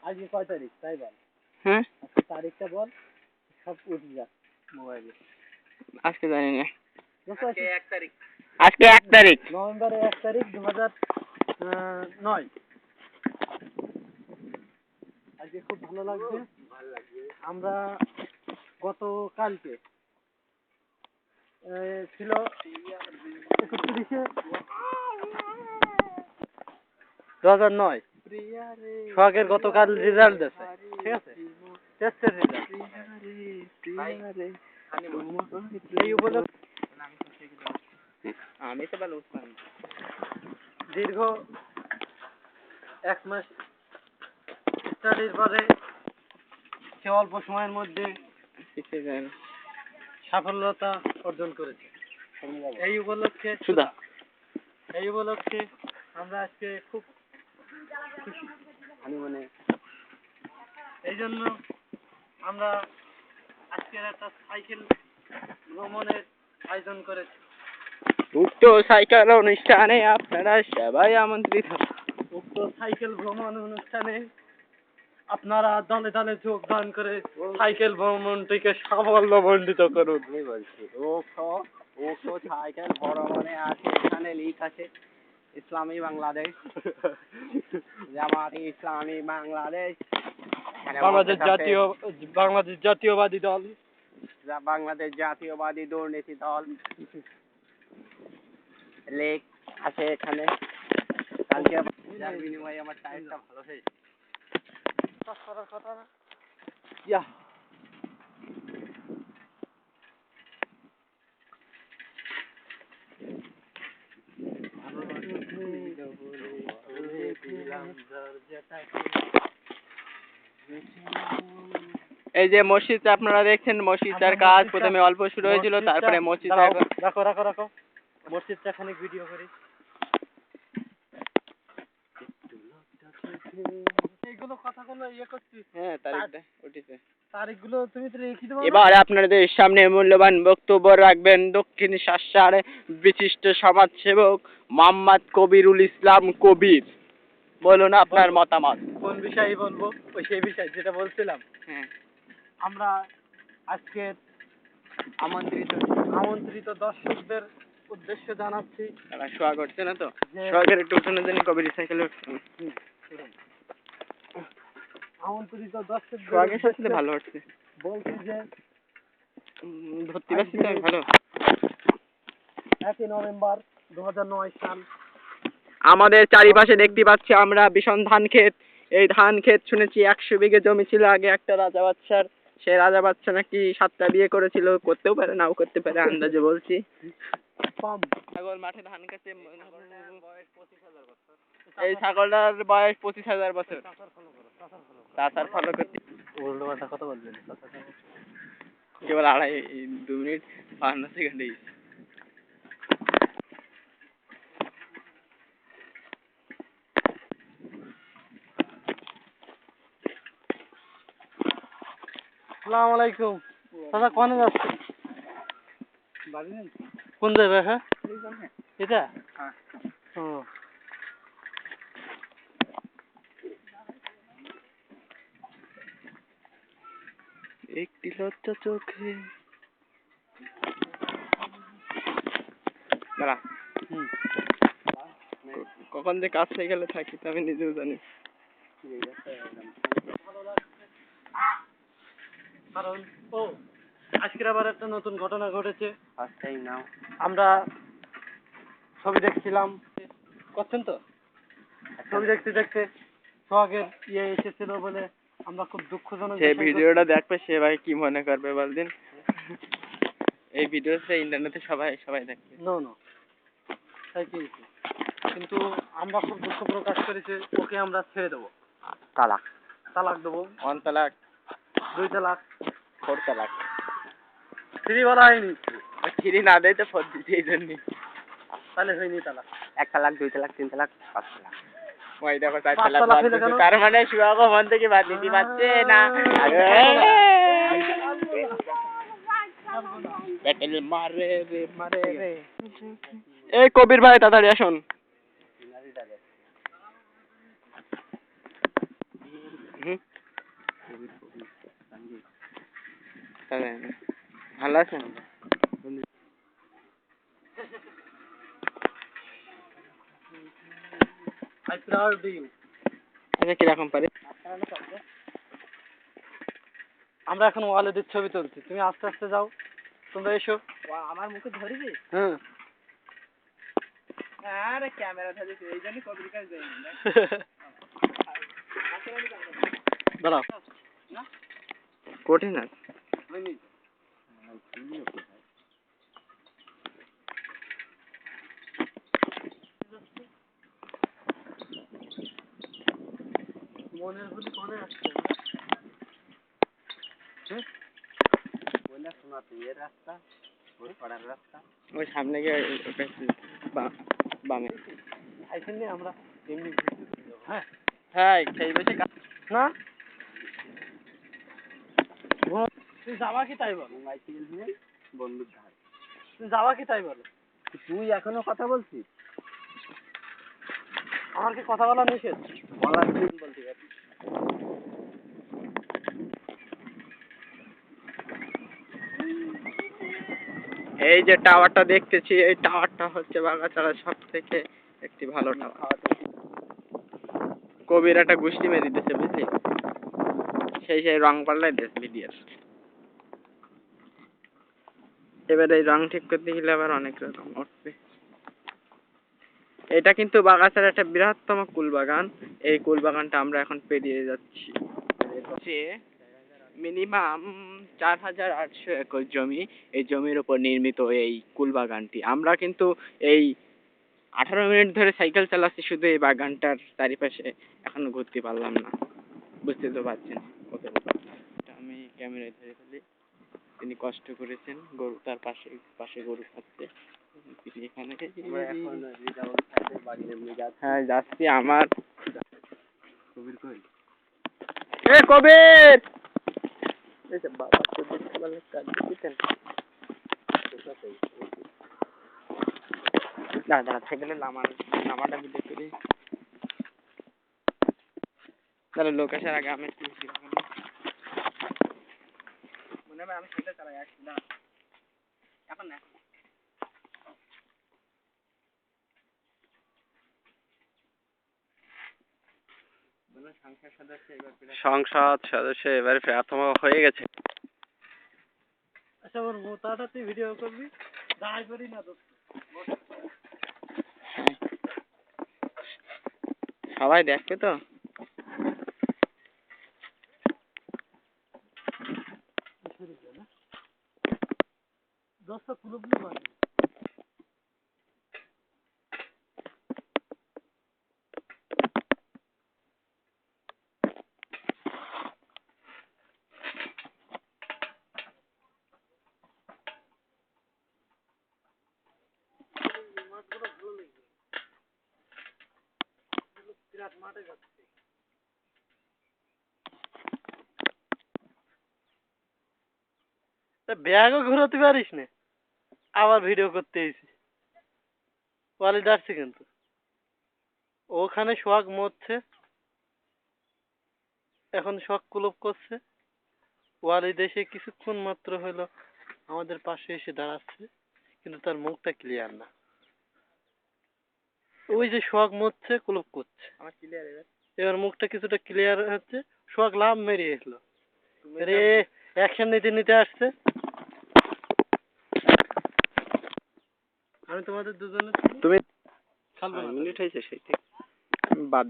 আজকে কয় তারিখ তাই বল? হ্যাঁ আজকে তারিখটা বল, সব উঠে যা মোবাইলে। আজকে জানি না। আজকে 1 তারিখ। আজকে 1 তারিখ নভেম্বরের 1 তারিখ 2009। আজকে খুব ভালো লাগছে। আমরা গতকালকে ছিল 31/2009। সোহাগের গতকাল রেজাল্ট দিয়েছে, ঠিক আছে, টেস্টের রেজাল্ট। এই উপলক্ষে আমি তো ভালো উঠলাম। দীর্ঘ 1 মাস স্টাডির পরে সে অল্প সময়ের মধ্যে সাফল্যতা অর্জন করেছে। এই উপলক্ষে আমরা আজকে খুব খুশি। এই জন্য আমরা আজকের একটা সাইকেল ভ্রমণের আয়োজন করেছি। উক্ত সাইকেল অনুষ্ঠানে আপনারা সবাই আমন্ত্রিত। উক্ত সাইকেল ভ্রমণ অনুষ্ঠানে আপনারা দলে দলে যোগদান করে সাইকেল ভ্রমণটিকে সাফল্যমণ্ডিত করুন। উক্ত সাইকেল ভ্রমণে আছে, এখানে লিখ আছে ইসলামী বাংলাদেশ, জামাতে ইসলামী বাংলাদেশ, বাংলাদেশ জাতীয়বাদী দল, বাংলাদেশ জাতীয়বাদী দুর্নীতি দল লেখ আছে এখানে। কালকে যার বিনিময়ে আমার টায়ারটা ভালো হয়েছে। এই যে মসজিদ আপনারা দেখছেন, মসজিদের কাজ প্রথমে অল্প শুরু হয়েছিল, তারপরে মসজিদ রাখো মসজিদটা খানিক ভিডিও করি। এইগুলো কথাগুলো করছিস? হ্যাঁ, তারিখটা উঠেছে। তারিখগুলো তুমি তো লিখে দাও। এবার আপনাদের সামনে মূল্যবান বক্তব্য রাখবেন দক্ষিণ শাসার বিশিষ্ট সমাজসেবক মোহাম্মদ কবিরুল ইসলাম কবির। বলুন আপনার মতামত। কোন বিষয়ে বলবো? ওই সেই বিষয় যেটা বলছিলাম। হ্যাঁ, আমরা আজকে আমন্ত্রিত দর্শকদের উদ্দেশ্য জানাচ্ছি। তারা শোয়া করছে না তো, শোয়াকের একটু উঠানোর জন্য কবির সাইকেলে আমন্ত্রিত দর্শকদের শোয়াকের সাথে ভালো হচ্ছে বলছি যে ধরতে পারছি তো ভালো। 1 নভেম্বর 2009 সাল। আমাদের চারিপাশে দেখতে পাচ্ছি আমরা ভীষণ ধান ক্ষেত। এই ধান ক্ষেত শুনেছি 100 বিঘে জমি ছিল আগে একটা রাজা বাচ্চার। সেই রাজা বাচ্চা নাকি 7টা বিয়ে করেছিল, করতেও পারে নাও করতে পারে, আন্দাজে বলছি। ছাগল মাঠে ধান খেতে, এই ছাগলটার বয়স 25,000 বছর। তাছাড়া ফলো করতে উল্টো পাল্টা কথা বলবেন। কেবল 2 মিনিট 52 সেকেন্ড। আসসালামু আলাইকুম। দাদা কোনে যাচ্ছে? বাড়ি নেই। কোন যাবে? হ্যাঁ এটা ও একটি লজ্জা চোখে দাঁড়া। কখন যে কাজ হয়ে গেলে থাকি তো আমি নিজেও জানি। কারণ আজকের আবার একটা নতুন ঘটনা ঘটেছে। আমরা ছবি দেখছিলাম, করছেন তো, ছবি দেখতে সোহাগের এসেছিল বলে আমরা খুব দুঃখজনক। যে ভিডিওটা দেখবে সে ভাই কি মনে করবে বলদিন। এই ভিডিওটা ইন্টারনেটে সবাই দেখবে। নো তাই কি, কিন্তু আমরা খুব দুঃখ প্রকাশ করেছি। ওকে আমরা ছেড়ে দেবো, তালাক দেবো। 1 তালাক, 2 তালাক, 4 তালাক। 3 বলা হয়নি। 3 না দেয় তো 4 দিতে, এই জন্য। তাহলে হয়নি তালাক। 1 তালাক, 2 তালাক, 3 তালাক, 5 তালাক। ওই দেখো 4 তালাক। তার মানে সুহাগো মন থেকে বাদ দিতে পারছে না। ব্যাটেল মারে রে। এই কবির ভাই তাড়াতাড়ি আসুন। হুম তাহলে ভালো আছেন? I proud you. আচ্ছা কিরকম পারে? আমরা এখন ওয়ালেদের ছবি তুলছি, তুমি আস্তে আস্তে যাও, তোমরা এসো। আমার মুখে ধরিবি? হ্যাঁ আরে ক্যামেরা ধরেছে এই জন্য কবির কাছে যাই না। দাঁড়াও কঠিন আছে। মনের ভুলি কোনে আসছে বলে শোনাতে এর রাস্তা ওর পাড়ার রাস্তা ওই সামনে গিয়ে বামে আইছেন নি আমরা এমনি হ্যাঁ হ্যাঁ সেই বেশি না তুই যাবা কি তাই বল বাইসাইকেল নিয়ে বন্ধুর ধার তুই যাবা কি তাই বল তুই এখনো কথা বলছিস আমার কি কথা বলা নিষেধ বলার দিন বলতে পারি এই যে টাওয়ারটা দেখতেছি এই টাওয়ারটা হচ্ছে বাগাছড়ার সব থেকে একটি ভালো টাওয়ার কবির একটা গুষ্টি মেরে দিতেছে বুঝলি সেই রং পাল্লাই দিয়েছে ভিডিওর এবার এই রং ঠিক করতে গেলে আবার অনেক রকম উঠবে এটা কিন্তু বাগাছড়ার একটা বৃহত্তম কুল বাগান এই কুল বাগানটা আমরা এখন পেরিয়ে যাচ্ছি মিনিমাম 4800 একর জমি এই জমির উপর নির্মিত এই কুল বাগানটি আমরা কিন্তু এই 18 মিনিট ধরে সাইকেল চালাচ্ছি শুধু এই বাগানটার চারিপাশে এখনো ঘুরতে পারলাম না বুঝতে তো পারছেন কত আমি ক্যামেরায় ধরে ফেলি তিনি কষ্ট করেছেন গরু তার পাশে গরু খাচ্ছে এখানে হ্যাঁ যাচ্ছি আমার কবির কই এ কবির বাবা তো দেখতে পারলে কাজ দিতেন দাদা সাইকেলে নামাটা ভিডিও করি তাহলে লোক আসার আগে আমি মনে হয় আমি সাইকেল চালাই আসছি না এখন না সংসদ সদস্য এবারে প্রার্থম হয়ে গেছে আচ্ছা ওর মোতাটা তুই ভিডিও করবি দাঁড়াই করি না দোস্ত সবাই দেখবে তো দোস্ত কুলুবলি মানে ব্যাগও ঘুরাতে পারিস না আবার ভিডিও করতে এসেছি কোয়ালিটি আসছে কিন্তু ওখানে সোহাগ মরছে এখন সোহাগ কুলুপ করছে ওয়ালিদ এসে কিছুক্ষণ মাত্র হলো আমাদের পাশে এসে দাঁড়াচ্ছে কিন্তু তার মুখটা ক্লিয়ার না ওই যে সোহাগ মরছে কুলুপ করছে আমার ক্লিয়ার এবার মুখটা কিছুটা ক্লিয়ার হচ্ছে সোহাগ লাভ মেরিয়ে এসলো রে অ্যাকশন নিতে নিতে আসছে আমি তোমাদের দুজনে তুমি খেলবো না মিনিট হয়েছে সেই থেকে বাদ